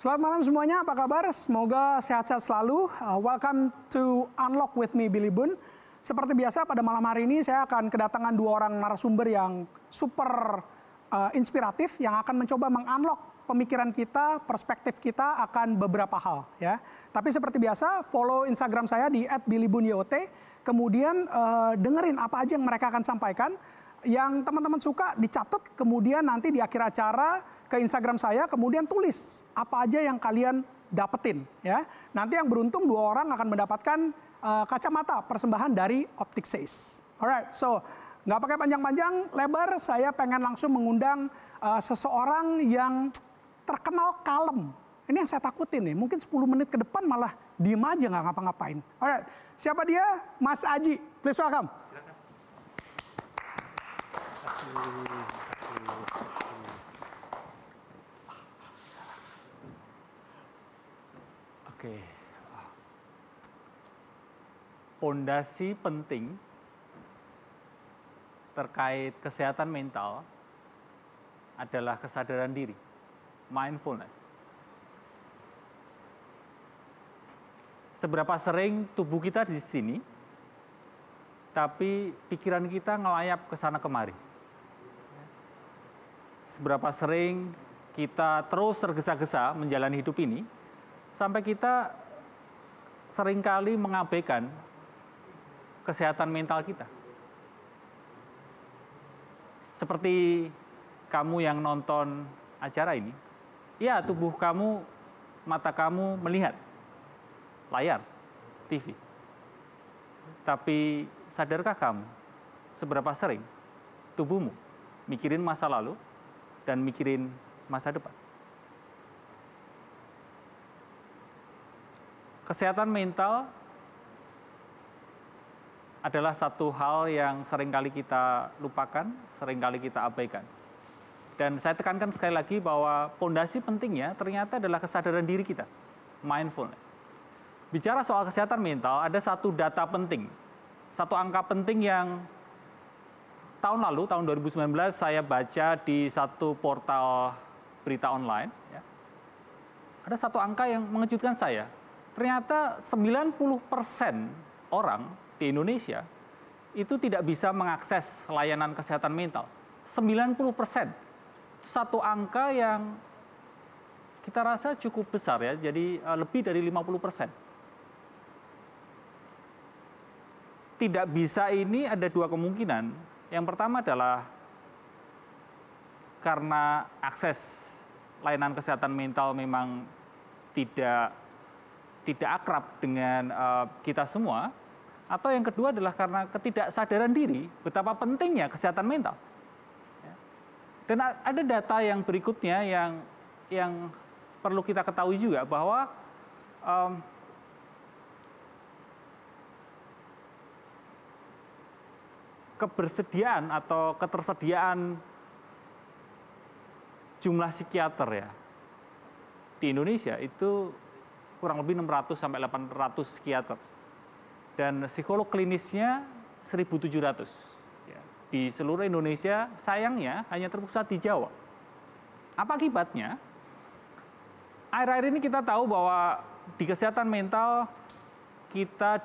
Selamat malam semuanya, apa kabar? Semoga sehat-sehat selalu. Welcome to Unlock with me, Billy Boon. Seperti biasa pada malam hari ini saya akan kedatangan dua orang narasumber yang super inspiratif yang akan mencoba mengunlock pemikiran kita, perspektif kita akan beberapa hal. Ya. Tapi seperti biasa, follow Instagram saya di @billyboonyot. Kemudian dengerin apa aja yang mereka akan sampaikan. Yang teman-teman suka dicatat, kemudian nanti di akhir acara ke Instagram saya, kemudian tulis apa aja yang kalian dapetin. Ya. Nanti yang beruntung dua orang akan mendapatkan kacamata persembahan dari Optic Says. Alright, so nggak pakai panjang-panjang, lebar, saya pengen langsung mengundang seseorang yang terkenal kalem. Ini yang saya takutin nih, mungkin 10 menit ke depan malah diem aja nggak ngapa-ngapain. Alright, siapa dia? Mas Aji, please welcome. Oke. Pondasi penting terkait kesehatan mental adalah kesadaran diri, mindfulness. Seberapa sering tubuh kita di sini, tapi pikiran kita ngelayap ke sana kemari. Seberapa sering kita terus tergesa-gesa menjalani hidup ini, sampai kita seringkali mengabaikan kesehatan mental kita. Seperti kamu yang nonton acara ini, ya tubuh kamu, mata kamu melihat layar TV. Tapi sadarkah kamu seberapa sering tubuhmu mikirin masa lalu dan mikirin masa depan? Kesehatan mental adalah satu hal yang seringkali kita lupakan, seringkali kita abaikan. Dan saya tekankan sekali lagi bahwa pondasi pentingnya ternyata adalah kesadaran diri kita, mindfulness. Bicara soal kesehatan mental, ada satu data penting, satu angka penting yang tahun lalu, tahun 2019, saya baca di satu portal berita online. Ya. Ada satu angka yang mengejutkan saya. Ternyata 90% orang di Indonesia itu tidak bisa mengakses layanan kesehatan mental. 90%. Satu angka yang kita rasa cukup besar ya, jadi lebih dari 50%. Tidak bisa ini ada dua kemungkinan. Yang pertama adalah karena akses layanan kesehatan mental memang tidak akrab dengan kita semua, atau yang kedua adalah karena ketidaksadaran diri betapa pentingnya kesehatan mental. Dan ada data yang berikutnya yang perlu kita ketahui juga bahwa kebersediaan atau ketersediaan jumlah psikiater ya di Indonesia itu kurang lebih 600 sampai 800 psikiater. Dan psikolog klinisnya 1.700. Ya. Di seluruh Indonesia sayangnya hanya terpusat di Jawa. Apa akibatnya? Akhir-akhir ini kita tahu bahwa di kesehatan mental kita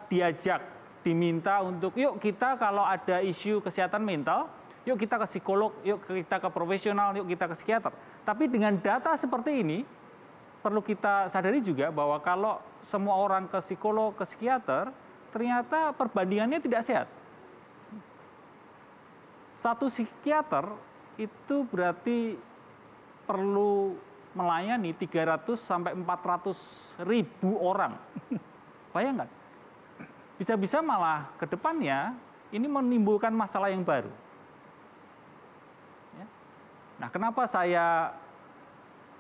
diminta untuk yuk kita kalau ada isu kesehatan mental, yuk kita ke psikolog, yuk kita ke profesional, yuk kita ke psikiater. Tapi dengan data seperti ini, perlu kita sadari juga bahwa kalau semua orang ke psikolog, ke psikiater, ternyata perbandingannya tidak sehat. Satu psikiater itu berarti perlu melayani 300 sampai 400 ribu orang. Bayangkan, bisa-bisa malah ke depannya ini menimbulkan masalah yang baru. Nah, kenapa saya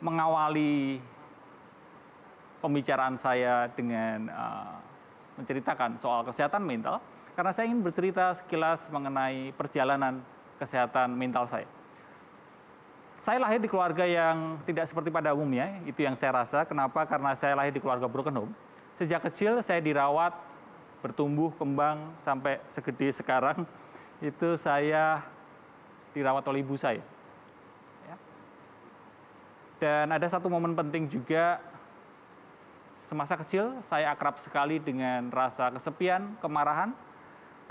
mengawali pembicaraan saya dengan menceritakan soal kesehatan mental, karena saya ingin bercerita sekilas mengenai perjalanan kesehatan mental saya. Saya lahir di keluarga yang tidak seperti pada umumnya, itu yang saya rasa. Kenapa? Karena saya lahir di keluarga broken home. Sejak kecil saya dirawat, bertumbuh, kembang, sampai segede sekarang, itu saya dirawat oleh ibu saya. Dan ada satu momen penting juga, semasa kecil saya akrab sekali dengan rasa kesepian, kemarahan.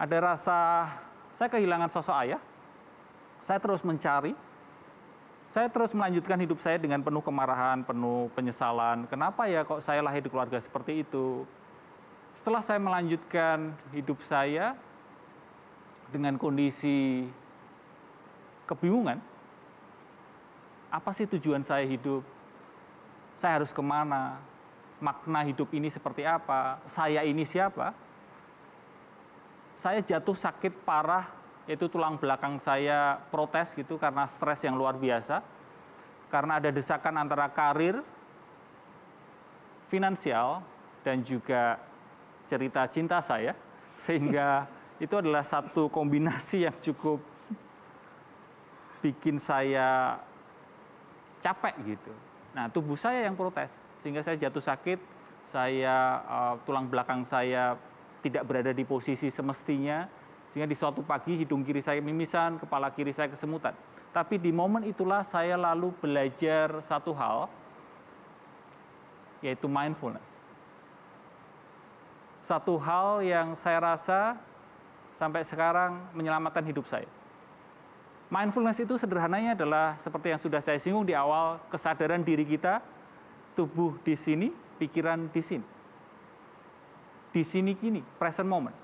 Ada rasa saya kehilangan sosok ayah. Saya terus mencari, saya terus melanjutkan hidup saya dengan penuh kemarahan, penuh penyesalan. Kenapa ya kok saya lahir di keluarga seperti itu? Setelah saya melanjutkan hidup saya dengan kondisi kebingungan, apa sih tujuan saya hidup? Saya harus kemana? Makna hidup ini seperti apa? Saya ini siapa? Saya jatuh sakit parah, yaitu tulang belakang saya protes gitu karena stres yang luar biasa. Karena ada desakan antara karir, finansial, dan juga cerita cinta saya. Sehingga itu adalah satu kombinasi yang cukup bikin saya capek gitu. Nah, tubuh saya yang protes, sehingga saya jatuh sakit, tulang belakang saya tidak berada di posisi semestinya, sehingga di suatu pagi hidung kiri saya mimisan, kepala kiri saya kesemutan. Tapi di momen itulah saya lalu belajar satu hal, yaitu mindfulness. Satu hal yang saya rasa sampai sekarang menyelamatkan hidup saya. Mindfulness itu sederhananya adalah seperti yang sudah saya singgung di awal, kesadaran diri kita, tubuh di sini, pikiran di sini. Di sini kini, present moment.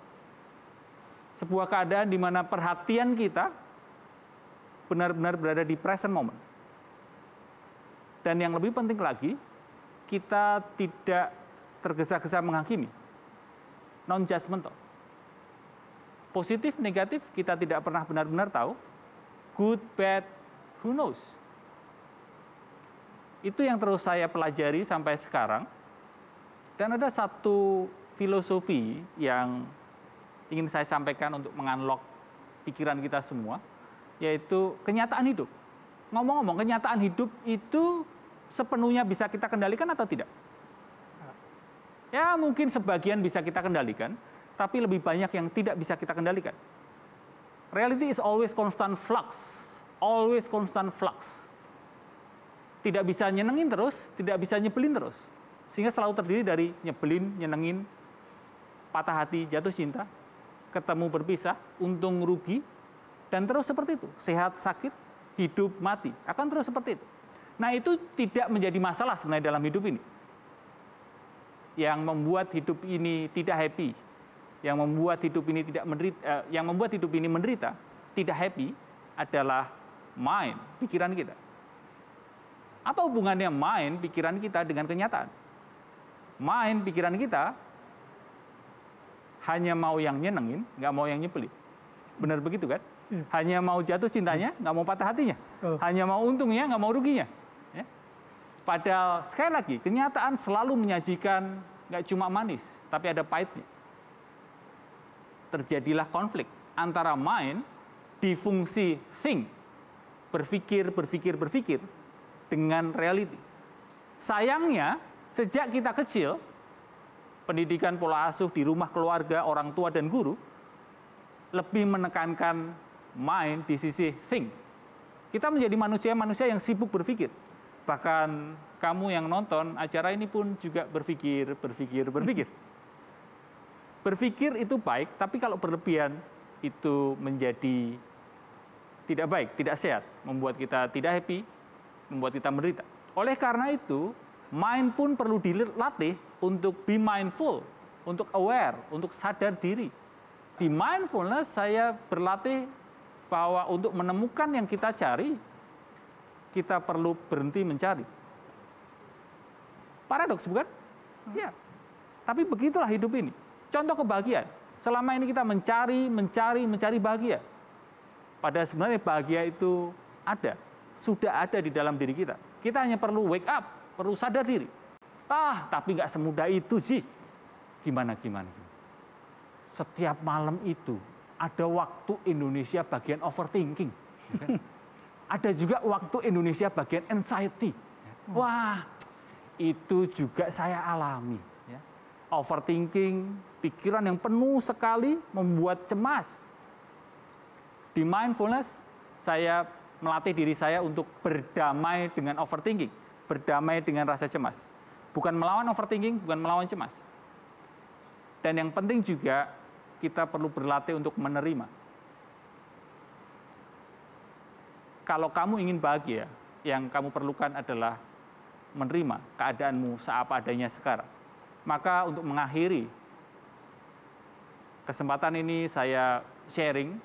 Sebuah keadaan di mana perhatian kita benar-benar berada di present moment. Dan yang lebih penting lagi, kita tidak tergesa-gesa menghakimi. Non-judgmental. Positif, negatif, kita tidak pernah benar-benar tahu. Good, bad, who knows? Itu yang terus saya pelajari sampai sekarang. Dan ada satu filosofi yang ingin saya sampaikan untuk mengunlock pikiran kita semua, yaitu kenyataan hidup. Ngomong-ngomong, kenyataan hidup itu sepenuhnya bisa kita kendalikan atau tidak? Ya, mungkin sebagian bisa kita kendalikan, tapi lebih banyak yang tidak bisa kita kendalikan. Reality is always constant flux. Always constant flux. Tidak bisa nyenengin terus, tidak bisa nyebelin terus. Sehingga selalu terdiri dari nyebelin, nyenengin, patah hati, jatuh cinta, ketemu berpisah, untung rugi, dan terus seperti itu. Sehat, sakit, hidup, mati. Akan terus seperti itu. Nah, itu tidak menjadi masalah sebenarnya dalam hidup ini. Yang membuat hidup ini tidak happy, yang membuat hidup ini tidak menderita, yang membuat hidup ini menderita, tidak happy adalah mind, pikiran kita. Apa hubungannya mind, pikiran kita dengan kenyataan? Mind, pikiran kita hanya mau yang nyenengin, nggak mau yang nyebelin. Benar begitu kan? Hanya mau jatuh cintanya, nggak mau patah hatinya. Hanya mau untungnya, nggak mau ruginya. Ya? Padahal sekali lagi, kenyataan selalu menyajikan nggak cuma manis, tapi ada pahitnya. Terjadilah konflik antara mind di fungsi think, berpikir, dengan reality. Sayangnya, sejak kita kecil, pendidikan pola asuh di rumah keluarga, orang tua dan guru, lebih menekankan mind di sisi think. Kita menjadi manusia yang sibuk berpikir. Bahkan kamu yang nonton acara ini pun juga berpikir. Berpikir itu baik, tapi kalau berlebihan itu menjadi tidak baik, tidak sehat, membuat kita tidak happy, membuat kita menderita. Oleh karena itu, mind pun perlu dilatih untuk be mindful, untuk aware, untuk sadar diri. Di mindfulness saya berlatih bahwa untuk menemukan yang kita cari, kita perlu berhenti mencari. Paradoks bukan? Ya. Tapi begitulah hidup ini. Contoh kebahagiaan. Selama ini kita mencari bahagia. Padahal sebenarnya bahagia itu ada. Sudah ada di dalam diri kita. Kita hanya perlu wake up, perlu sadar diri. Tapi nggak semudah itu sih. Gimana? Setiap malam itu ada waktu Indonesia bagian overthinking. Ada juga waktu Indonesia bagian anxiety. Wah, itu juga saya alami. Overthinking, pikiran yang penuh sekali membuat cemas. Di mindfulness, saya melatih diri saya untuk berdamai dengan overthinking. berdamai dengan rasa cemas. Bukan melawan overthinking, bukan melawan cemas. Dan yang penting juga, kita perlu berlatih untuk menerima. Kalau kamu ingin bahagia, yang kamu perlukan adalah menerima keadaanmu seapa adanya sekarang. Maka untuk mengakhiri kesempatan ini, saya sharing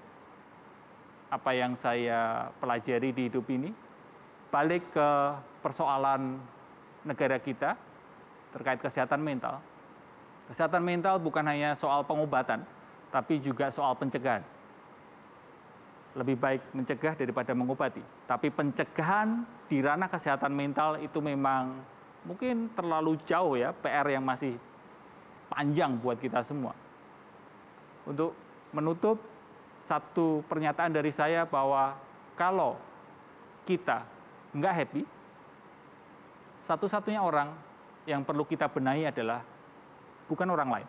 apa yang saya pelajari di hidup ini, balik ke persoalan negara kita terkait kesehatan mental. Kesehatan mental bukan hanya soal pengobatan, tapi juga soal pencegahan. Lebih baik mencegah daripada mengobati. Tapi pencegahan di ranah kesehatan mental itu memang mungkin terlalu jauh ya, PR yang masih panjang buat kita semua. Untuk menutup, satu pernyataan dari saya bahwa kalau kita nggak happy, satu-satunya orang yang perlu kita benahi adalah bukan orang lain,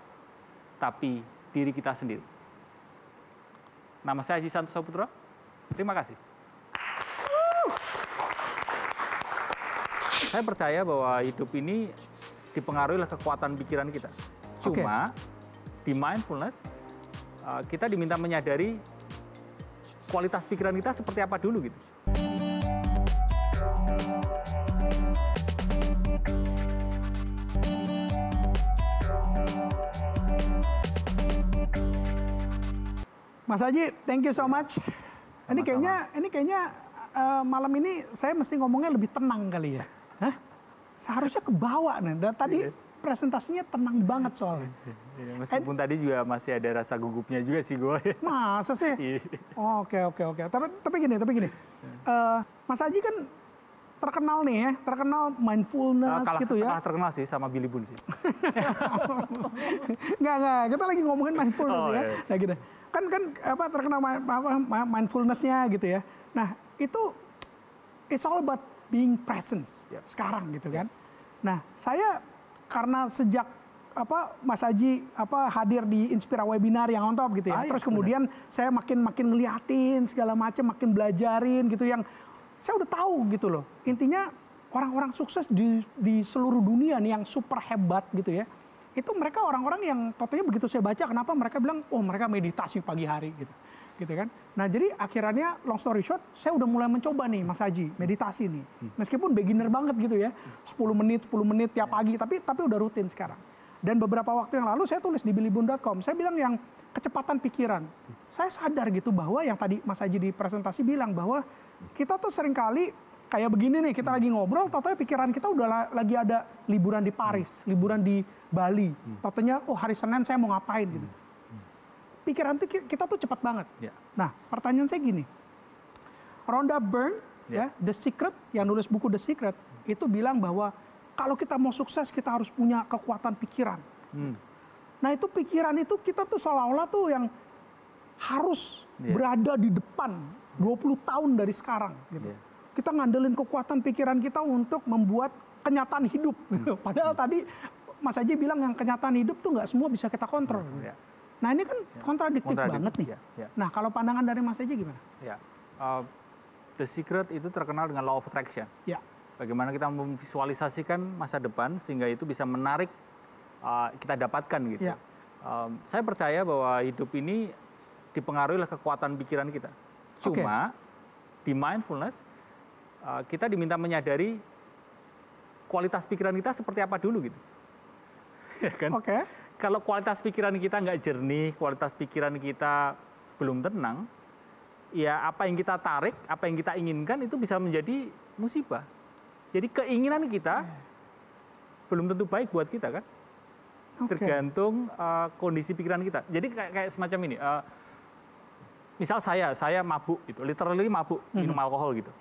tapi diri kita sendiri. Nama saya Haji Santoso Putro, terima kasih. Saya percaya bahwa hidup ini dipengaruhi oleh kekuatan pikiran kita. Cuma di mindfulness, kita diminta menyadari kualitas pikiran kita seperti apa dulu gitu. Mas Haji, thank you so much. Sama-sama. Ini kayaknya malam ini saya mesti ngomongnya lebih tenang kali ya. Hah? Seharusnya kebawa nih. Dan tadi presentasinya tenang banget soalnya. Meskipun tadi juga masih ada rasa gugupnya juga sih gue. Masa sih? Oke. Tapi gini. Mas Haji kan terkenal nih ya, terkenal mindfulness gitu ya. Kalah terkenal sih sama Billy Boon sih. Enggak, kita lagi ngomongin mindfulness ya. Iya. Nah gitu. Kan apa terkenal mindfulness-nya gitu ya. Nah, itu it's all about being present sekarang gitu kan. Nah, saya karena sejak Mas Haji hadir di Inspira Webinar yang on top gitu ya. Terus kemudian saya makin ngeliatin segala macam, makin belajarin gitu yang saya udah tahu gitu loh. Intinya orang-orang sukses di seluruh dunia nih yang super hebat gitu ya. Itu mereka orang-orang yang totalnya begitu saya baca, kenapa mereka bilang, oh mereka meditasi pagi hari gitu kan. Nah jadi akhirnya long story short, saya udah mulai mencoba nih Mas Haji, meditasi nih. Meskipun beginner banget gitu ya, 10 menit tiap pagi, tapi udah rutin sekarang. Dan beberapa waktu yang lalu saya tulis di billybun.com, saya bilang yang kecepatan pikiran. Saya sadar gitu bahwa yang tadi Mas Haji di presentasi bilang bahwa kita tuh seringkali kayak begini nih, kita lagi ngobrol, totalnya pikiran kita udah lagi ada liburan di Paris, liburan di Bali. Totalnya, oh hari Senin saya mau ngapain gitu. Pikiran tuh kita tuh cepat banget. Nah, pertanyaan saya gini. Rhonda Byrne, ya, The Secret, yang nulis buku The Secret, itu bilang bahwa kalau kita mau sukses, kita harus punya kekuatan pikiran. Nah, itu pikiran itu kita tuh seolah-olah tuh yang harus berada di depan 20 tahun dari sekarang gitu. Kita ngandelin kekuatan pikiran kita untuk membuat kenyataan hidup. Padahal tadi Mas Haji bilang yang kenyataan hidup tuh nggak semua bisa kita kontrol. Nah ini kan kontradiktif banget nih. Nah kalau pandangan dari Mas Haji gimana? The Secret itu terkenal dengan law of attraction. Bagaimana kita memvisualisasikan masa depan sehingga itu bisa menarik kita dapatkan gitu. Saya percaya bahwa hidup ini dipengaruhi oleh kekuatan pikiran kita. Cuma di mindfulness kita diminta menyadari kualitas pikiran kita seperti apa dulu gitu. Kan? Kalau kualitas pikiran kita nggak jernih, kualitas pikiran kita belum tenang, ya apa yang kita tarik, apa yang kita inginkan itu bisa menjadi musibah. Jadi keinginan kita belum tentu baik buat kita kan. Tergantung kondisi pikiran kita. Jadi kayak semacam ini. Misal saya mabuk gitu, literally mabuk, minum alkohol gitu.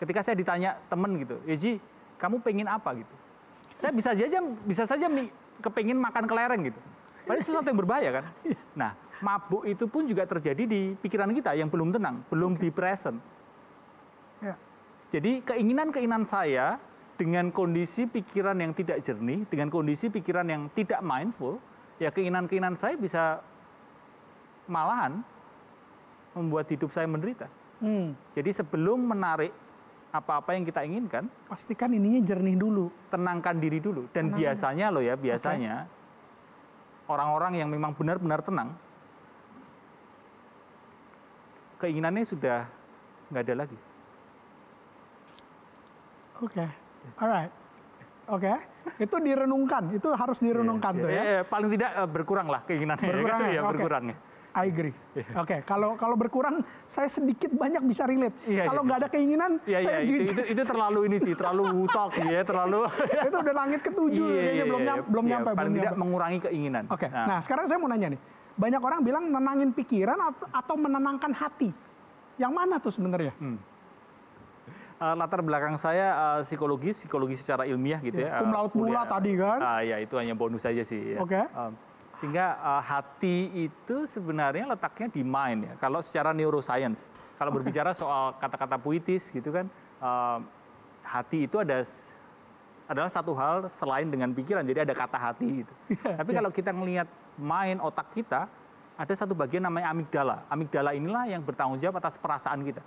Ketika saya ditanya temen gitu, Ji, kamu pengen apa gitu? Saya bisa saja kepengin makan kelereng gitu. Padahal itu sesuatu yang berbahaya kan. Nah, mabuk itu pun juga terjadi di pikiran kita yang belum tenang, belum di present. Jadi keinginan saya dengan kondisi pikiran yang tidak jernih, dengan kondisi pikiran yang tidak mindful, ya keinginan saya bisa malahan membuat hidup saya menderita. Jadi sebelum menarik apa-apa yang kita inginkan, pastikan ininya jernih dulu. tenangkan diri dulu. Dan biasanya loh ya, biasanya orang-orang yang memang benar-benar tenang, keinginannya sudah nggak ada lagi. Oke, alright. Oke, itu direnungkan, itu harus direnungkan tuh ya. Paling tidak berkurang lah keinginannya. Berkurang ya, berkurang ya. I agree. Oke, kalau berkurang, saya sedikit banyak bisa relate. Kalau nggak ada keinginan, saya itu terlalu ini sih, terlalu talk ya, terlalu. Itu udah langit ketujuh, kayaknya belum nyampe. Paling tidak mengurangi keinginan. Oke, nah sekarang saya mau nanya nih, banyak orang bilang nenangin pikiran atau menenangkan hati. Yang mana tuh sebenarnya? Latar belakang saya psikologi secara ilmiah gitu ya. Cum laude mula tadi kan? Ya itu hanya bonus saja sih. Ya. Oke. Sehingga hati itu sebenarnya letaknya di mind ya. Kalau secara neuroscience, kalau berbicara soal kata-kata puitis gitu kan, hati itu adalah satu hal selain dengan pikiran. Jadi ada kata hati gitu. Tapi kalau kita melihat mind otak kita, ada satu bagian namanya amigdala. Amigdala inilah yang bertanggung jawab atas perasaan kita.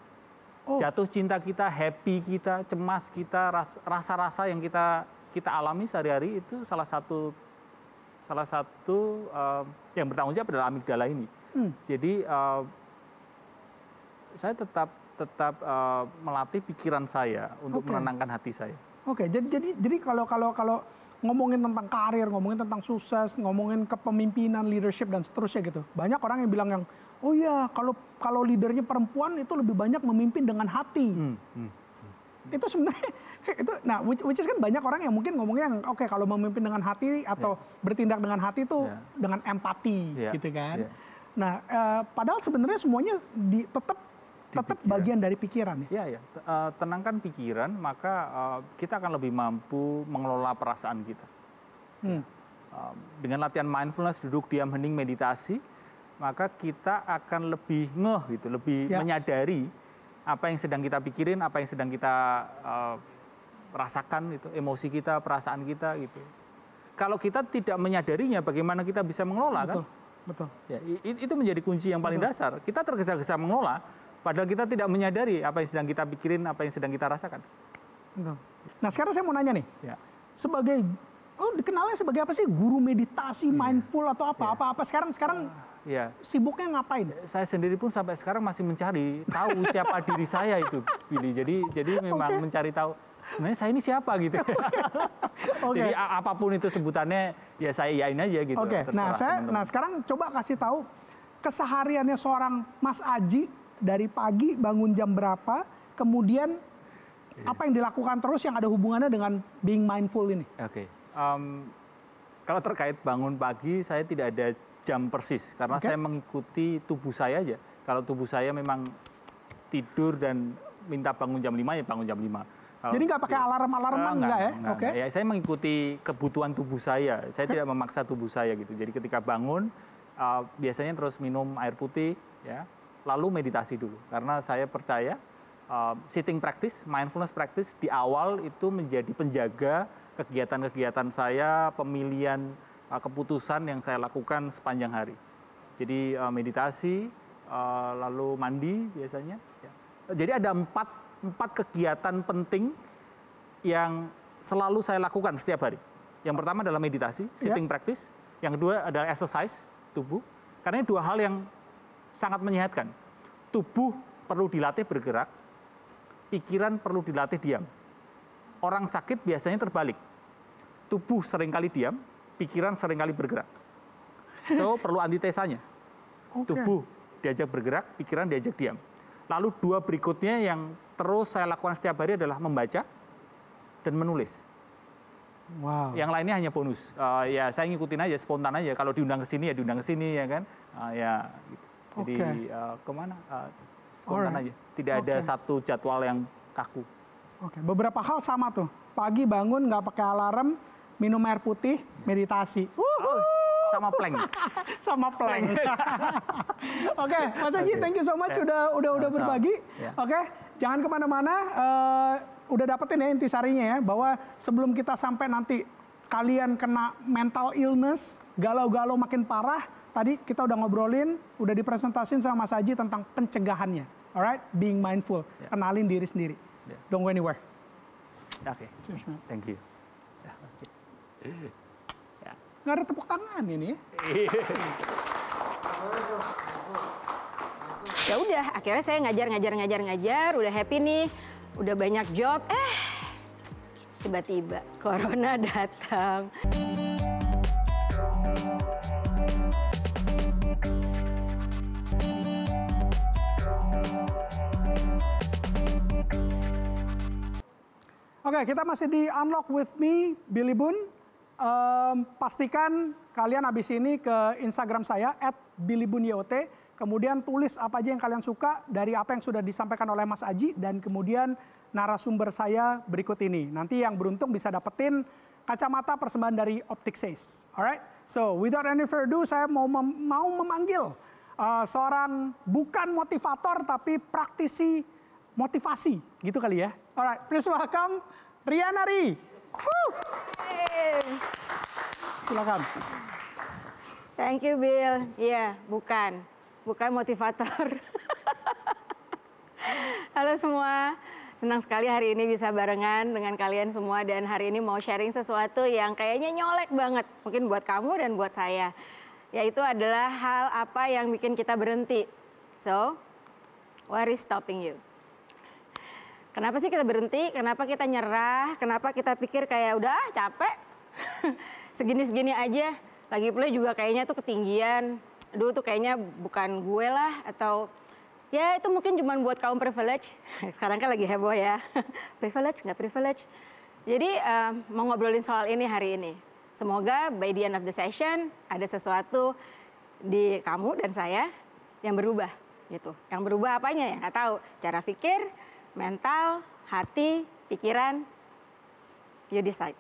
Jatuh cinta kita, happy kita, cemas kita, rasa-rasa yang kita alami sehari-hari itu salah satu yang bertanggung jawab adalah amigdala ini. Jadi saya tetap melatih pikiran saya untuk menenangkan hati saya. Oke, jadi kalau ngomongin tentang karir, ngomongin tentang sukses, ngomongin kepemimpinan, leadership dan seterusnya gitu, banyak orang yang bilang oh iya kalau leadernya perempuan itu lebih banyak memimpin dengan hati. Itu sebenarnya itu, nah which is kan banyak orang yang mungkin ngomongnya oke, kalau memimpin dengan hati atau bertindak dengan hati itu dengan empati gitu kan. Nah padahal sebenarnya semuanya tetap bagian dari pikiran ya. Tenangkan pikiran, maka kita akan lebih mampu mengelola perasaan kita. Dengan latihan mindfulness, duduk diam hening, meditasi, maka kita akan lebih gitu, lebih menyadari apa yang sedang kita pikirin, apa yang sedang kita rasakan, itu emosi kita, perasaan kita gitu. Kalau kita tidak menyadarinya, bagaimana kita bisa mengelola kan? Betul. Ya, itu menjadi kunci yang paling dasar. Kita tergesa-gesa mengelola, padahal kita tidak menyadari apa yang sedang kita pikirin, apa yang sedang kita rasakan. Betul. Nah sekarang saya mau nanya nih, dikenalnya sebagai apa sih? Guru meditasi, mindful atau apa? Apa sekarang sibuknya ngapain? Saya sendiri pun sampai sekarang masih mencari tahu siapa diri saya itu, Billy. Jadi memang mencari tahu sebenarnya saya ini siapa gitu. Jadi apapun itu sebutannya, ya saya iyain aja gitu. Nah sekarang coba kasih tahu kesehariannya seorang Mas Aji dari pagi bangun jam berapa, kemudian apa yang dilakukan terus yang ada hubungannya dengan being mindful ini? Kalau terkait bangun pagi, saya tidak ada jam persis karena saya mengikuti tubuh saya aja. Kalau tubuh saya memang tidur dan minta bangun jam 5, ya bangun jam 5. Jadi nggak pakai alarm-alarman enggak ya? Ya, saya mengikuti kebutuhan tubuh saya. Saya tidak memaksa tubuh saya gitu. Jadi ketika bangun, biasanya terus minum air putih, ya, lalu meditasi dulu. Karena saya percaya sitting practice, mindfulness practice di awal itu menjadi penjaga kegiatan-kegiatan saya, pemilihan keputusan yang saya lakukan sepanjang hari. Jadi meditasi, lalu mandi biasanya. Ya. Jadi ada empat kegiatan penting yang selalu saya lakukan setiap hari. Yang pertama adalah meditasi, sitting practice. Yang kedua adalah exercise tubuh. Karena ini dua hal yang sangat menyehatkan. Tubuh perlu dilatih bergerak, pikiran perlu dilatih diam. Orang sakit biasanya terbalik. Tubuh seringkali diam, pikiran seringkali bergerak. So perlu antitesanya. Tubuh diajak bergerak, pikiran diajak diam. Lalu dua berikutnya yang terus saya lakukan setiap hari adalah membaca dan menulis. Wow. Yang lainnya hanya bonus. Ya saya ngikutin aja, spontan aja. Kalau diundang ke sini ya diundang ke sini ya kan. Gitu. Jadi kemana? Spontan aja. Tidak ada satu jadwal yang kaku. Beberapa hal sama tuh. Pagi bangun nggak pakai alarm, minum air putih, meditasi. Sama plank. Sama plank. Mas Aji, thank you so much udah berbagi. Jangan kemana-mana. Udah dapetin ya intisarinya ya, bahwa sebelum kita sampai nanti kalian kena mental illness, galau-galau makin parah, tadi kita udah ngobrolin, udah dipresentasin sama Mas Aji tentang pencegahannya. Alright, being mindful, kenalin diri sendiri. Don't go anywhere. Oke. Cheers, man. Thank you. Nggak ada tepuk tangan ini. Ya udah, akhirnya saya ngajar, udah happy nih, udah banyak job. Tiba-tiba corona datang. Oke, kita masih di Unlock with me, Billy Boon. Pastikan kalian habis ini ke Instagram saya @billybunyot. Kemudian tulis apa aja yang kalian suka dari apa yang sudah disampaikan oleh Mas Aji dan kemudian narasumber saya berikut ini. Nanti yang beruntung bisa dapetin kacamata persembahan dari Optic Says. Alright, so without any further ado, saya mau memanggil seorang bukan motivator tapi praktisi motivasi, gitu kali ya. Alright, please welcome Riana Ri. Silakan. Thank you, Bill. Iya, bukan motivator. Halo semua, senang sekali hari ini bisa barengan dengan kalian semua dan hari ini mau sharing sesuatu yang kayaknya nyolek banget, mungkin buat kamu dan buat saya. Yaitu adalah hal apa yang bikin kita berhenti. So, what is stopping you? Kenapa sih kita berhenti? Kenapa kita nyerah? Kenapa kita pikir kayak udah capek? Segini-segini aja. Lagi pula juga kayaknya tuh ketinggian. Aduh tuh kayaknya bukan gue lah. Atau ya itu mungkin cuma buat kaum privilege. Sekarang kan lagi heboh ya. Privilege nggak privilege. Jadi mau ngobrolin soal ini hari ini. Semoga by the end of the session ada sesuatu di kamu dan saya yang berubah gitu. Yang berubah apanya ya? Nggak tahu. Cara pikir, mental, hati, pikiran, you decide.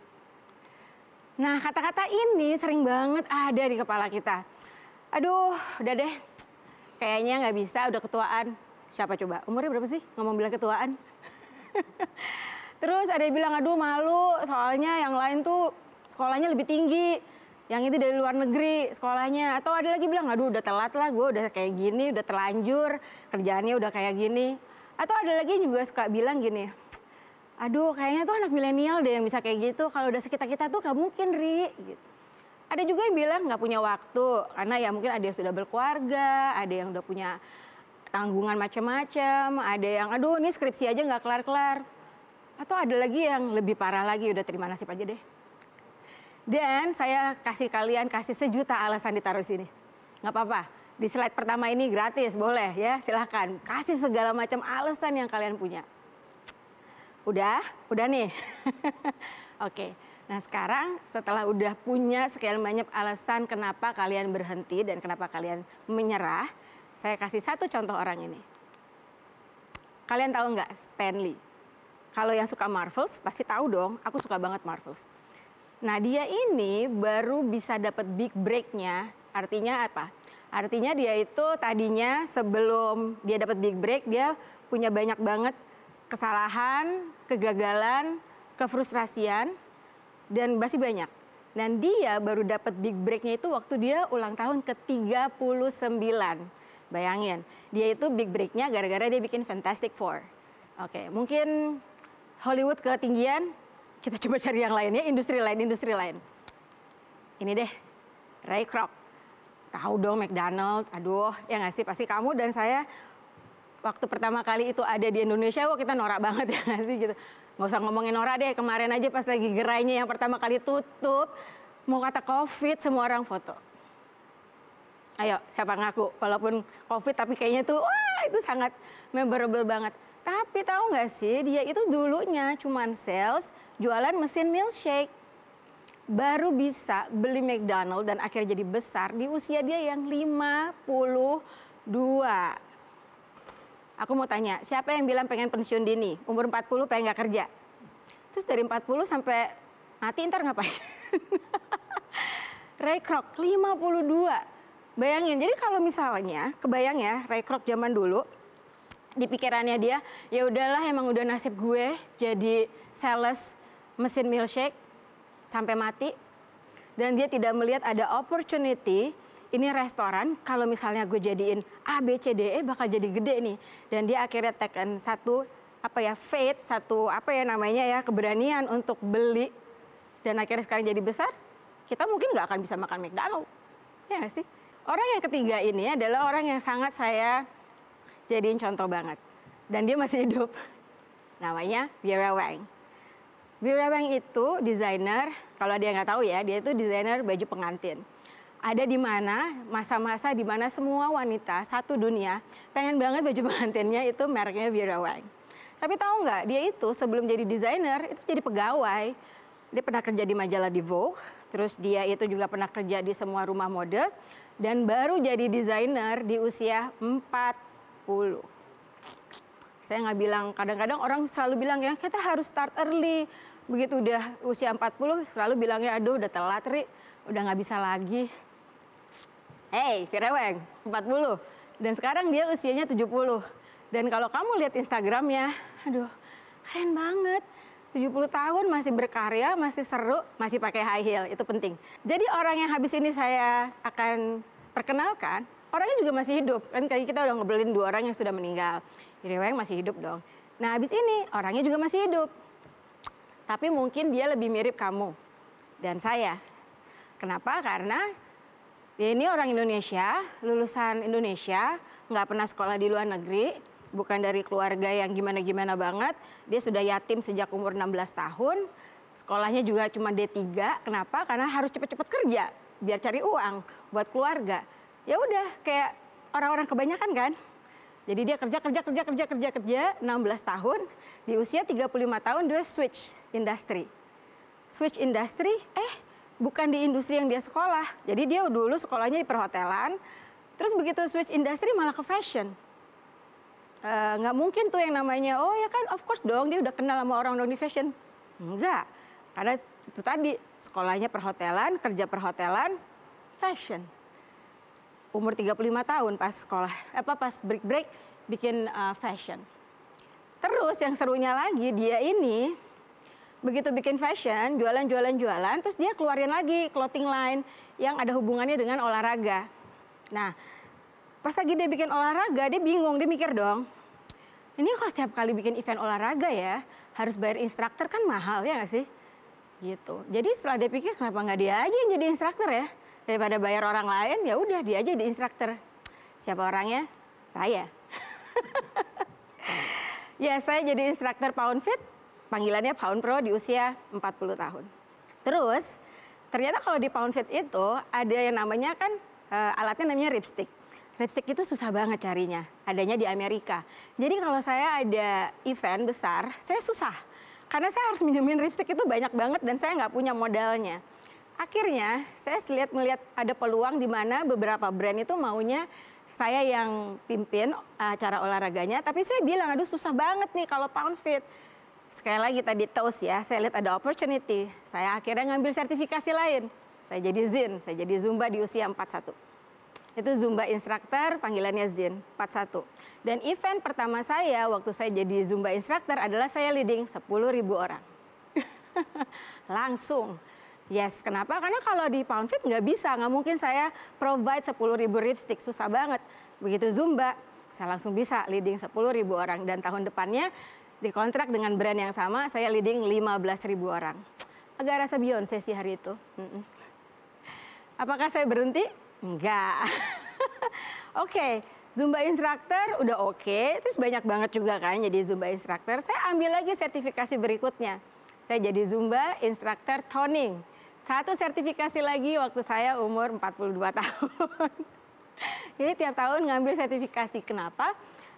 Nah, kata-kata ini sering banget ada di kepala kita. Aduh, udah deh, kayaknya nggak bisa, udah ketuaan. Siapa coba? Umurnya berapa sih? Ngomong bilang ketuaan. Terus ada yang bilang, aduh malu, soalnya yang lain tuh sekolahnya lebih tinggi. Yang itu dari luar negeri sekolahnya. Atau ada lagi bilang, aduh udah telat lah, gue udah kayak gini, udah terlanjur, kerjaannya udah kayak gini. Atau ada lagi juga suka bilang gini, aduh kayaknya tuh anak milenial deh yang bisa kayak gitu, kalau udah sekitar kita tuh gak mungkin, Ri. Gitu. Ada juga yang bilang gak punya waktu, karena ya mungkin ada yang sudah berkeluarga, ada yang udah punya tanggungan macam-macam, ada yang aduh ini skripsi aja gak kelar-kelar. Atau ada lagi yang lebih parah lagi, udah terima nasib aja deh. Dan saya kasih sejuta alasan ditaruh sini. Gak apa-apa. Di slide pertama ini gratis, boleh ya, silahkan. Kasih segala macam alasan yang kalian punya. Udah nih. Oke, nah sekarang setelah udah punya sekian banyak alasan kenapa kalian berhenti dan kenapa kalian menyerah, saya kasih satu contoh orang ini. Kalian tahu nggak Stanley? Kalau yang suka Marvels pasti tahu dong, aku suka banget Marvels. Nah dia ini baru bisa dapat big break-nya, artinya apa? Artinya dia itu tadinya sebelum dia dapat big break, dia punya banyak banget kesalahan, kegagalan, kefrustrasian, dan masih banyak. Dan dia baru dapat big break-nya itu waktu dia ulang tahun ke-39. Bayangin, dia itu big break-nya gara-gara dia bikin Fantastic Four. Oke, mungkin Hollywood ketinggian, kita coba cari yang lain ya, industri lain. Ini deh, Ray Kroc. Tahu dong McDonald, aduh ya nggak sih, pasti kamu dan saya waktu pertama kali itu ada di Indonesia, wah kita norak banget ya nggak sih gitu. Nggak usah ngomongin norak deh, kemarin aja pas lagi gerainya yang pertama kali tutup, mau kata COVID semua orang foto. Ayo siapa ngaku, walaupun COVID tapi kayaknya tuh wah itu sangat memorable banget. Tapi tahu nggak sih dia itu dulunya cuman sales, jualan mesin milkshake. Baru bisa beli McDonald dan akhirnya jadi besar di usia dia yang 52. Aku mau tanya, siapa yang bilang pengen pensiun dini? Umur 40 pengen gak kerja? Terus dari 40 sampai mati ntar ngapain? Ray Kroc 52. Bayangin, jadi kalau misalnya, kebayang ya Ray Kroc zaman dulu, di pikirannya dia, ya udahlah emang udah nasib gue jadi sales mesin milkshake, sampai mati, dan dia tidak melihat ada opportunity, ini restoran, kalau misalnya gue jadiin A, B, C, D, E bakal jadi gede nih. Dan dia akhirnya tekan satu faith, satu keberanian untuk beli dan akhirnya sekarang jadi besar, kita mungkin nggak akan bisa makan McDonald, ya nggak sih? Orang yang ketiga ini adalah orang yang sangat saya jadiin contoh banget dan dia masih hidup. Namanya Vera Wang. Vera Wang itu desainer, kalau dia nggak tahu ya, dia itu desainer baju pengantin. Ada di mana masa-masa di mana semua wanita satu dunia pengen banget baju pengantinnya itu mereknya Vera Wang. Tapi tahu nggak, dia itu sebelum jadi desainer itu jadi pegawai. Dia pernah kerja di majalah di Vogue, terus dia itu juga pernah kerja di semua rumah mode, dan baru jadi desainer di usia 40. Saya nggak bilang, kadang-kadang orang selalu bilang ya kita harus start early. Begitu udah usia 40 selalu bilangnya aduh udah telat Ri, udah nggak bisa lagi. Hey, Vera Wang, 40. Dan sekarang dia usianya 70. Dan kalau kamu lihat Instagramnya, aduh keren banget. 70 tahun masih berkarya, masih seru, masih pakai high heel, itu penting. Jadi orang yang habis ini saya akan perkenalkan, orangnya juga masih hidup. Kan kayak kita udah ngobrolin 2 orang yang sudah meninggal. Vera Wang masih hidup dong. Nah habis ini orangnya juga masih hidup. Tapi mungkin dia lebih mirip kamu dan saya. Kenapa? Karena dia ini orang Indonesia, lulusan Indonesia, nggak pernah sekolah di luar negeri, bukan dari keluarga yang gimana-gimana banget. Dia sudah yatim sejak umur 16 tahun, sekolahnya juga cuma D3. Kenapa? Karena harus cepet-cepet kerja, biar cari uang buat keluarga. Ya udah, kayak orang-orang kebanyakan kan. Jadi dia kerja, 16 tahun, di usia 35 tahun dia switch industri. Switch industri, bukan di industri yang dia sekolah. Jadi dia dulu sekolahnya di perhotelan, terus begitu switch industri malah ke fashion. Nggak mungkin tuh yang namanya, oh ya kan of course dong dia udah kenal sama orang di fashion. Enggak, karena itu tadi sekolahnya perhotelan, kerja perhotelan, fashion. Umur 35 tahun pas sekolah, pas break bikin fashion. Terus yang serunya lagi dia ini begitu bikin fashion, jualan, terus dia keluarin lagi clothing line yang ada hubungannya dengan olahraga. Nah, pas lagi dia bikin olahraga, dia bingung, dia mikir dong, ini kok setiap kali bikin event olahraga ya, harus bayar instruktur kan mahal ya nggak sih? Gitu. Jadi setelah dia pikir, kenapa nggak dia aja yang jadi instruktur ya? Daripada bayar orang lain, ya udah dia aja jadi instruktur. Siapa orangnya? Saya. Ya, saya jadi instruktur Pound Fit, panggilannya Pound Pro di usia 40 tahun. Terus, ternyata kalau di Pound Fit itu ada yang namanya kan, alatnya namanya ripstick. Ripstick itu susah banget carinya, adanya di Amerika. Jadi kalau saya ada event besar, saya susah. Karena saya harus minjemin ripstick itu banyak banget dan saya nggak punya modalnya. Akhirnya saya melihat ada peluang di mana beberapa brand itu maunya saya yang pimpin acara olahraganya, tapi saya bilang, aduh susah banget nih kalau Pound Fit. Sekali lagi tadi toast ya, saya lihat ada opportunity. Saya akhirnya ngambil sertifikasi lain. Saya jadi Zin, saya jadi Zumba di usia 41. Itu Zumba instructor, panggilannya Zin, 41. Dan event pertama saya waktu saya jadi Zumba instructor adalah saya leading 10.000 orang. Langsung. Yes, kenapa? Karena kalau di Pound Fit nggak bisa, nggak mungkin saya provide 10.000 ripstick, susah banget. Begitu Zumba, saya langsung bisa leading 10.000 orang. Dan tahun depannya dikontrak dengan brand yang sama, saya leading 15.000 orang. Agak rasa Beyonce sih hari itu. Apakah saya berhenti? Enggak. Oke, Zumba instructor udah oke, terus banyak banget juga kan jadi Zumba instructor. Saya ambil lagi sertifikasi berikutnya. Saya jadi Zumba instructor toning. Satu sertifikasi lagi waktu saya umur 42 tahun. Jadi tiap tahun ngambil sertifikasi. Kenapa?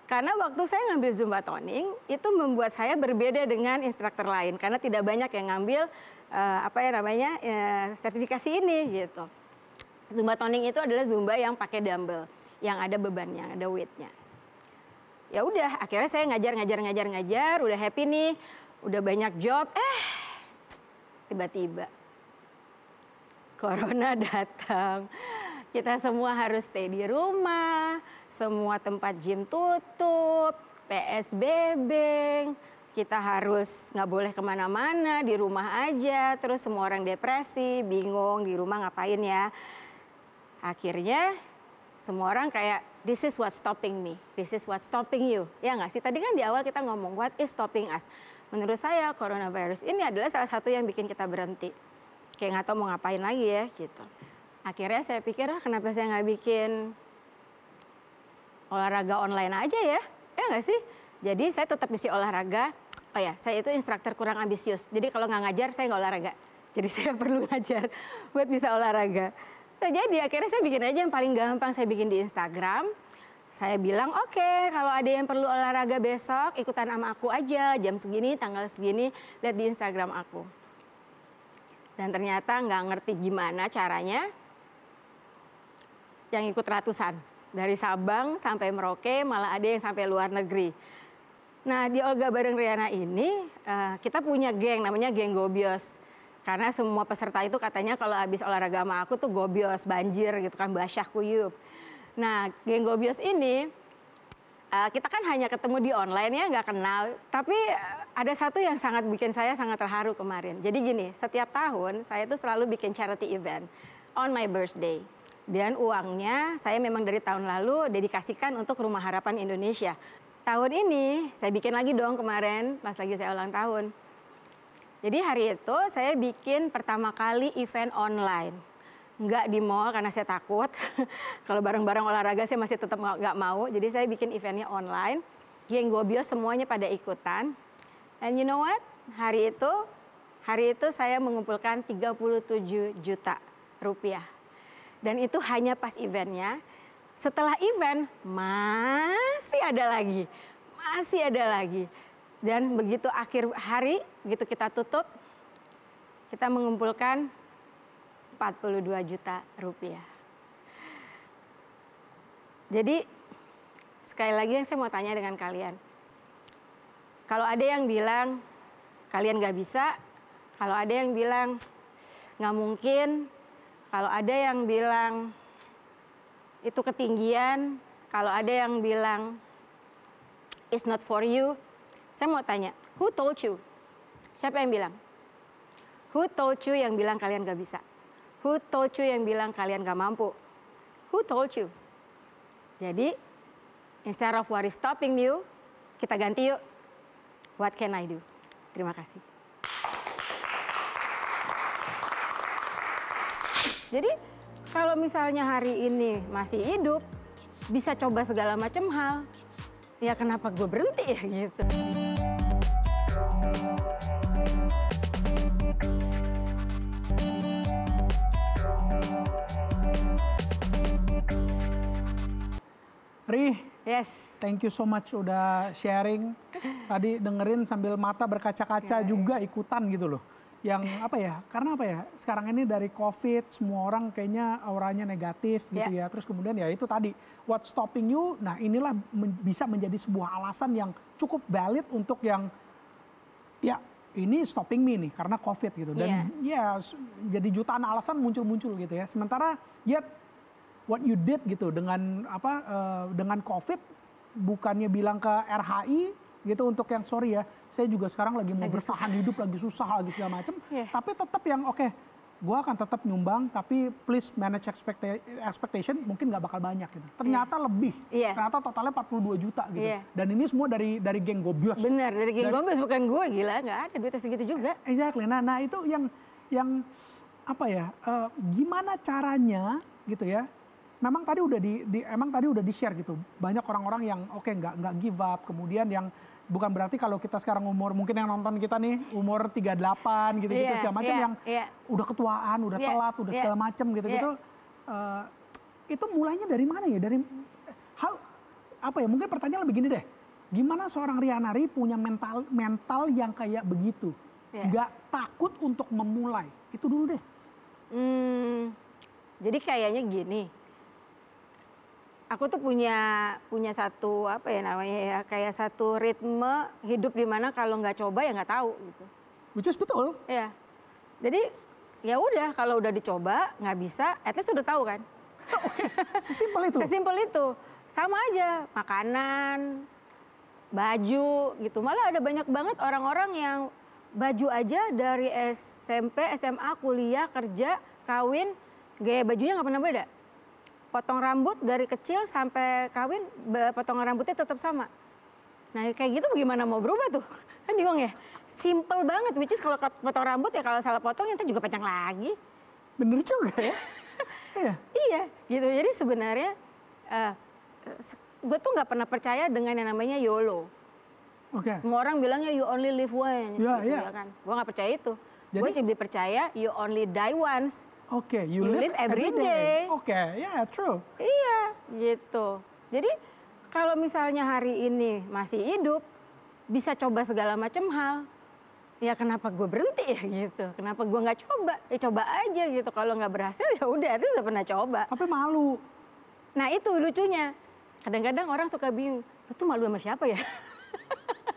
Karena waktu saya ngambil Zumba toning, itu membuat saya berbeda dengan instruktur lain. Karena tidak banyak yang ngambil sertifikasi ini gitu. Zumba toning itu adalah Zumba yang pakai dumbbell, yang ada bebannya, ada weightnya. Ya udah, akhirnya saya ngajar, udah happy nih, udah banyak job, tiba-tiba Corona datang. Kita semua harus stay di rumah, semua tempat gym tutup, PSBB, kita harus nggak boleh kemana-mana, di rumah aja, terus semua orang depresi, bingung di rumah ngapain ya. Akhirnya semua orang kayak this is what stopping me, this is what stopping you. Ya nggak sih? Tadi kan di awal kita ngomong what is stopping us. Menurut saya coronavirus ini adalah salah satu yang bikin kita berhenti. Kayak nggak tahu mau ngapain lagi ya gitu. Akhirnya saya pikir kenapa saya nggak bikin olahraga online aja ya? Ya nggak sih? Jadi saya tetap isi olahraga. Oh ya, saya itu instruktur kurang ambisius. Jadi kalau nggak ngajar saya nggak olahraga. Jadi saya perlu ngajar buat bisa olahraga. Nah, jadi akhirnya saya bikin aja yang paling gampang, saya bikin di Instagram. Saya bilang, oke, kalau ada yang perlu olahraga besok, ikutan sama aku aja, jam segini, tanggal segini, lihat di Instagram aku. Dan ternyata nggak ngerti gimana caranya, yang ikut ratusan. Dari Sabang sampai Merauke, malah ada yang sampai luar negeri. Nah, di Olga bareng Riana ini, kita punya geng, namanya geng Gobios. Karena semua peserta itu katanya kalau habis olahraga sama aku tuh gobios, banjir gitu kan, basyah kuyup. Nah, geng gobios ini kita kan hanya ketemu di online ya, nggak kenal. Tapi ada satu yang sangat bikin saya sangat terharu kemarin. Jadi gini, setiap tahun saya tuh selalu bikin charity event on my birthday. Dan uangnya saya memang dari tahun lalu dedikasikan untuk Rumah Harapan Indonesia. Tahun ini saya bikin lagi dong kemarin pas lagi saya ulang tahun. Jadi hari itu saya bikin pertama kali event online. Nggak di mall karena saya takut. Kalau bareng-bareng olahraga saya masih tetap nggak mau. Jadi saya bikin eventnya online. Geng Gobios semuanya pada ikutan. And you know what? Hari itu saya mengumpulkan 37 juta rupiah. Dan itu hanya pas eventnya. Setelah event masih ada lagi. Masih ada lagi. Dan begitu akhir hari, begitu kita tutup, kita mengumpulkan 42 juta rupiah. Jadi sekali lagi yang saya mau tanya dengan kalian. Kalau ada yang bilang kalian nggak bisa, kalau ada yang bilang nggak mungkin, kalau ada yang bilang itu ketinggian, kalau ada yang bilang it's not for you, saya mau tanya, who told you? Siapa yang bilang? Who told you yang bilang kalian gak bisa? Who told you yang bilang kalian gak mampu? Who told you? Jadi, instead of what is stopping you, kita ganti yuk. What can I do? Terima kasih. Jadi, kalau misalnya hari ini masih hidup, bisa coba segala macam hal. Ya kenapa gue berhenti ya gitu. Ri, Yes. thank you so much udah sharing. Tadi dengerin sambil mata berkaca-kaca juga ikutan gitu loh. Yang apa ya, karena apa ya, sekarang ini dari COVID semua orang kayaknya auranya negatif gitu ya. Terus kemudian ya itu tadi, what stopping you, nah inilah bisa menjadi sebuah alasan yang cukup valid untuk yang, ya ini stopping me nih karena COVID gitu. Dan ya jadi jutaan alasan muncul-muncul gitu ya. Sementara yet what you did gitu dengan dengan COVID, bukannya bilang ke RHI, gitu untuk yang sorry ya, saya juga sekarang lagi mau bertahan hidup, lagi susah, lagi segala macem. Tapi tetap yang oke, gue akan tetap nyumbang, tapi please manage expectation, mungkin nggak bakal banyak gitu. Ternyata lebih, ternyata totalnya 42 juta gitu. Dan ini semua dari geng Gobios. Bener, dari geng Gobios, bukan gue, gila, nggak ada duitnya segitu juga. Exactly, nah itu yang apa ya, gimana caranya gitu ya. Memang tadi udah di share gitu. Banyak orang-orang yang nggak give up, kemudian yang bukan berarti kalau kita sekarang umur, mungkin yang nonton kita nih umur 38 gitu-gitu segala macam yang udah ketuaan, udah telat, udah segala macam gitu-gitu. Itu mulainya dari mana ya? Dari apa ya? Mungkin pertanyaan lebih gini deh. Gimana seorang Riana Ri punya mental yang kayak begitu? Nggak takut untuk memulai. Itu dulu deh. Jadi kayaknya gini. Aku tuh punya satu apa ya namanya ya, kayak satu ritme hidup di mana kalau nggak coba ya nggak tahu gitu. Which is betul. Iya. Jadi ya udah kalau udah dicoba nggak bisa, at least udah tahu kan. Sesimpel itu. Sesimpel itu. Sama aja makanan, baju gitu. Malah ada banyak banget orang-orang yang baju aja dari SMP, SMA, kuliah, kerja, kawin, gaya bajunya nggak pernah beda. potong rambut dari kecil sampai kawin, potongan rambutnya tetap sama. Nah kayak gitu bagaimana mau berubah tuh? Kan bingung ya. Simple banget, which is kalau potong rambut ya kalau salah potong nanti juga panjang lagi. Bener juga ya. Iya. Iya gitu. Jadi sebenarnya gue tuh nggak pernah percaya dengan yang namanya YOLO. Oke. Semua orang bilangnya you only live once, Ya, gitu, iya. ya kan? Gue nggak percaya itu. Jadi- Gue lebih percaya you only die once. Oke, you You live live every every day. Oke, ya true. Iya, gitu. Jadi kalau misalnya hari ini masih hidup, bisa coba segala macam hal. Ya kenapa gue berhenti ya gitu? Kenapa gue nggak coba? Ya coba aja gitu. Kalau nggak berhasil ya udah, itu udah pernah coba. Tapi malu. Nah itu lucunya. Kadang-kadang orang suka bingung, lu tuh malu sama siapa ya?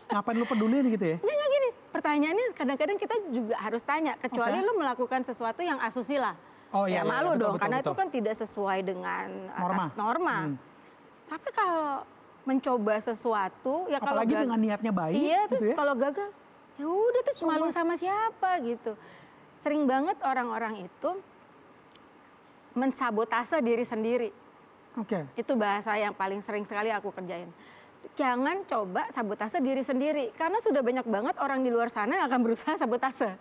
Ngapain lu pedulin gitu ya? Nggak gini, pertanyaannya kadang-kadang kita juga harus tanya, kecuali Oke. lu melakukan sesuatu yang asusila. Oh iya, Ya iya, malu betul, dong, betul, karena betul. itu kan tidak sesuai dengan Norma. Tapi kalau mencoba sesuatu, ya kalau Apalagi dengan niatnya baik iya, gitu terus ya. kalau gagal, ya udah tuh malu sama siapa gitu. Sering banget orang-orang itu mensabotase diri sendiri. Oke. Itu bahasa yang paling sering sekali aku kerjain. Jangan coba sabotase diri sendiri, karena sudah banyak banget orang di luar sana yang akan berusaha sabotase.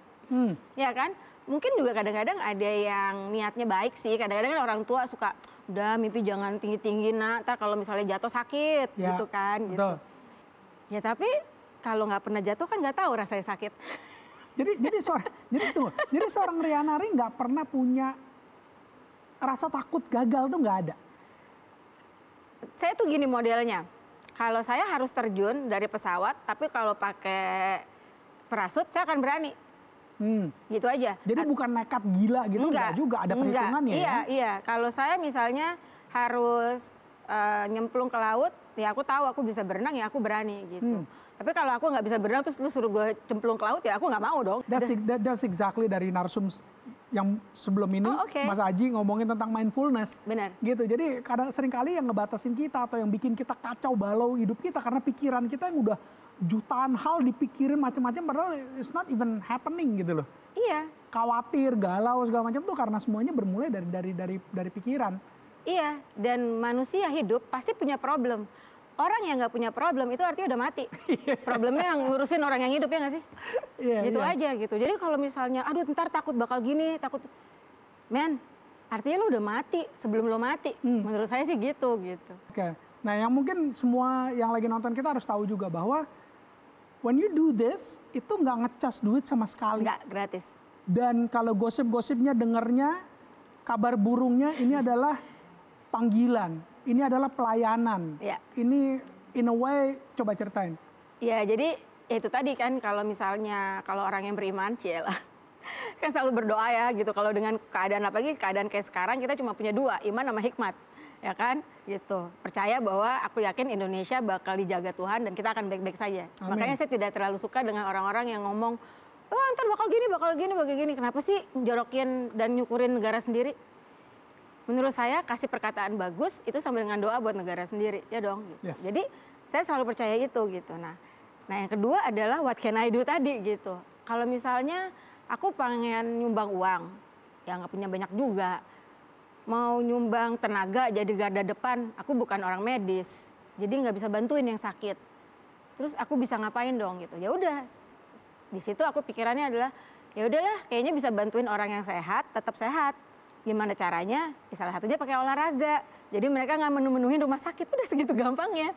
Ya kan? Mungkin juga kadang-kadang ada yang niatnya baik sih, kadang-kadang kan orang tua suka, udah mimpi jangan tinggi-tinggi nak, ntar kalau misalnya jatuh sakit Ya, gitu kan. Gitu. betul. Ya tapi kalau nggak pernah jatuh kan nggak tahu rasanya sakit. Jadi seorang Rianari nggak pernah punya rasa takut gagal tuh nggak ada. Saya tuh gini modelnya, kalau saya harus terjun dari pesawat, tapi kalau pakai parasut saya akan berani. Gitu aja. Jadi bukan nekat gila gitu, enggak juga, ada perhitungannya Iya, ya? iya. Kalau saya misalnya harus nyemplung ke laut, ya aku tahu aku bisa berenang, ya aku berani gitu. Tapi kalau aku nggak bisa berenang terus lu suruh gue cemplung ke laut, ya aku nggak mau dong. That's exactly dari narsum yang sebelum ini, Oh, oke. Mas Aji ngomongin tentang mindfulness. Benar. Gitu, jadi seringkali yang ngebatasin kita atau yang bikin kita kacau balau hidup kita karena pikiran kita yang udah jutaan hal dipikirin macam-macam padahal it's not even happening gitu loh. Iya, Khawatir, galau segala macam tuh karena semuanya bermulai dari pikiran. iya. Dan manusia hidup pasti punya problem. Orang yang nggak punya problem itu artinya udah mati. Problemnya yang ngurusin orang yang hidup, ya nggak sih? Iya, Gitu iya. aja gitu. Jadi kalau misalnya, aduh ntar takut bakal gini, takut. Men, artinya lu udah mati sebelum lu mati. Menurut saya sih gitu. Oke. Nah, yang mungkin semua yang lagi nonton kita harus tahu juga bahwa when you do this, itu nggak ngecas duit sama sekali. Nggak gratis. Dan kalau gosip-gosipnya dengarnya, kabar burungnya ini adalah panggilan. Ini adalah pelayanan. Ya. Ini in a way, coba ceritain. Ya jadi ya itu tadi kan kalau misalnya kalau orang yang beriman, cielah. Kan selalu berdoa ya gitu. Kalau dengan keadaan apalagi keadaan kayak sekarang kita cuma punya dua, iman sama hikmat. Ya kan gitu. Percaya bahwa aku yakin Indonesia bakal dijaga Tuhan dan kita akan baik-baik saja. Amin. Makanya saya tidak terlalu suka dengan orang-orang yang ngomong, oh ntar bakal gini. Kenapa sih jorokin dan nyukurin negara sendiri? Menurut saya kasih perkataan bagus itu sama dengan doa buat negara sendiri, ya dong. Gitu. Yes. Jadi saya selalu percaya itu gitu. Nah yang kedua adalah what can I do tadi gitu. Kalau misalnya aku pengen nyumbang uang, ya nggak punya banyak juga. Mau nyumbang tenaga jadi garda depan, aku bukan orang medis, jadi nggak bisa bantuin yang sakit. Terus aku bisa ngapain dong gitu? Ya udah, di situ aku pikirannya adalah ya udahlah, kayaknya bisa bantuin orang yang sehat, tetap sehat. Gimana caranya? Ya salah satunya pakai olahraga. Jadi mereka nggak menu-menuhin rumah sakit, udah segitu gampangnya.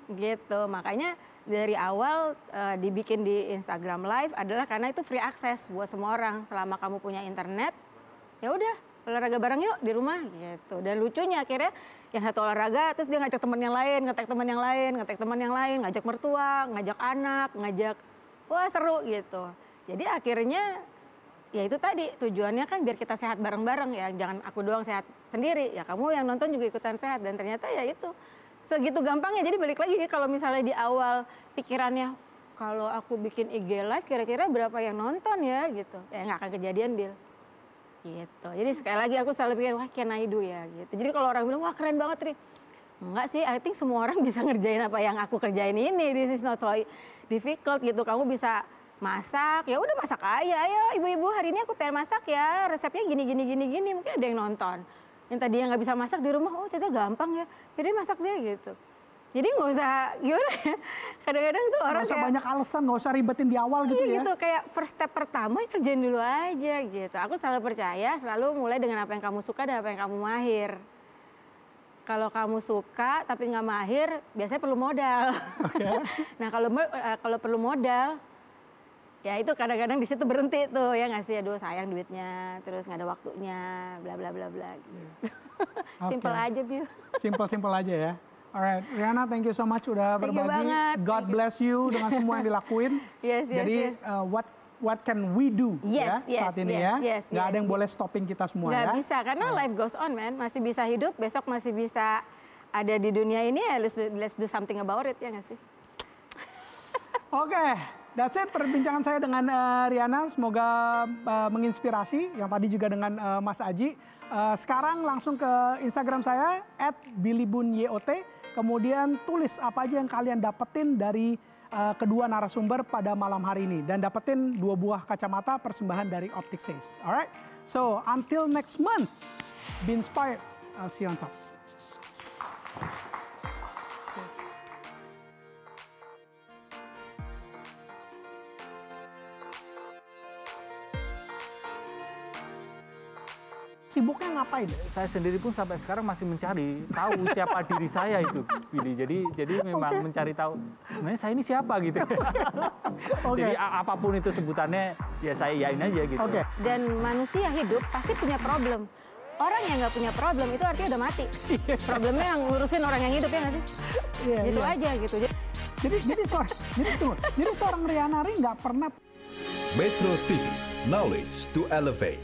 Gitu, makanya dari awal dibikin di Instagram Live adalah karena itu free access buat semua orang. Selama kamu punya internet, ya udah olahraga bareng yuk di rumah gitu. Dan lucunya akhirnya yang satu olahraga, terus dia ngajak teman yang lain, ngetek teman yang lain, ngetek teman yang lain, ngajak mertua, ngajak anak, wah seru gitu. Jadi akhirnya ya itu tadi tujuannya kan biar kita sehat bareng-bareng ya, jangan aku doang sehat sendiri, ya kamu yang nonton juga ikutan sehat. Dan ternyata ya itu segitu gampangnya. Jadi balik lagi kalau misalnya di awal pikirannya kalau aku bikin IG live kira-kira berapa yang nonton ya gitu, ya nggak akan kejadian Bil. Gitu. Jadi sekali lagi aku selalu pikir wah can I do ya gitu. Jadi kalau orang bilang wah keren banget Ri, enggak sih, I think semua orang bisa ngerjain apa yang aku kerjain ini. This is not so difficult gitu. Kamu bisa masak, ya udah masak aja. Ayo ibu-ibu hari ini aku pengen masak ya, resepnya gini. Mungkin ada yang nonton. yang tadinya nggak bisa masak di rumah, oh ternyata gampang ya, jadi masak deh gitu. Jadi nggak usah gimana ya, kadang-kadang tuh orang Nggak usah kayak banyak alasan, nggak usah ribetin di awal gitu iya ya. gitu, kayak first step pertama ya kerjain dulu aja gitu. Aku selalu percaya, selalu mulai dengan apa yang kamu suka dan apa yang kamu mahir. Kalau kamu suka tapi nggak mahir, biasanya perlu modal. Nah kalau perlu modal, ya itu kadang-kadang di situ berhenti tuh ya nggak sih, aduh sayang duitnya, terus nggak ada waktunya, bla bla bla bla. Gitu. Simple aja Bill. Simple aja ya. Alright, Rihanna, thank you so much udah Thank you berbagi. banget. God bless you dengan semua yang dilakuin. Yes. Jadi what can we do Yes, ya saat ini ya? yes, Nggak ada yang boleh stopping kita semua Nggak ya. bisa, karena life goes on, man. Masih bisa hidup, besok masih bisa ada di dunia ini, ya let's do something about it, ya nggak sih? Oke, that's it perbincangan saya dengan Rihanna. Semoga menginspirasi, yang tadi juga dengan Mas Aji. Sekarang langsung ke Instagram saya, @billybunyot. Kemudian tulis apa aja yang kalian dapetin dari kedua narasumber pada malam hari ini. Dan dapetin 2 buah kacamata persembahan dari Optic Says. Alright, so until next month, be inspired. I'll see you on top. Sibuknya ngapain? Saya sendiri pun sampai sekarang masih mencari tahu siapa diri saya itu, Billy. Jadi memang mencari tahu sebenarnya saya ini siapa gitu. Jadi apapun itu sebutannya, ya saya yain aja gitu. Dan manusia hidup pasti punya problem. Orang yang nggak punya problem itu artinya udah mati. Problemnya yang ngurusin orang yang hidup, ya nggak sih? Gitu aja gitu. Jadi seorang Rihanna nggak pernah. Metro TV, knowledge to elevate.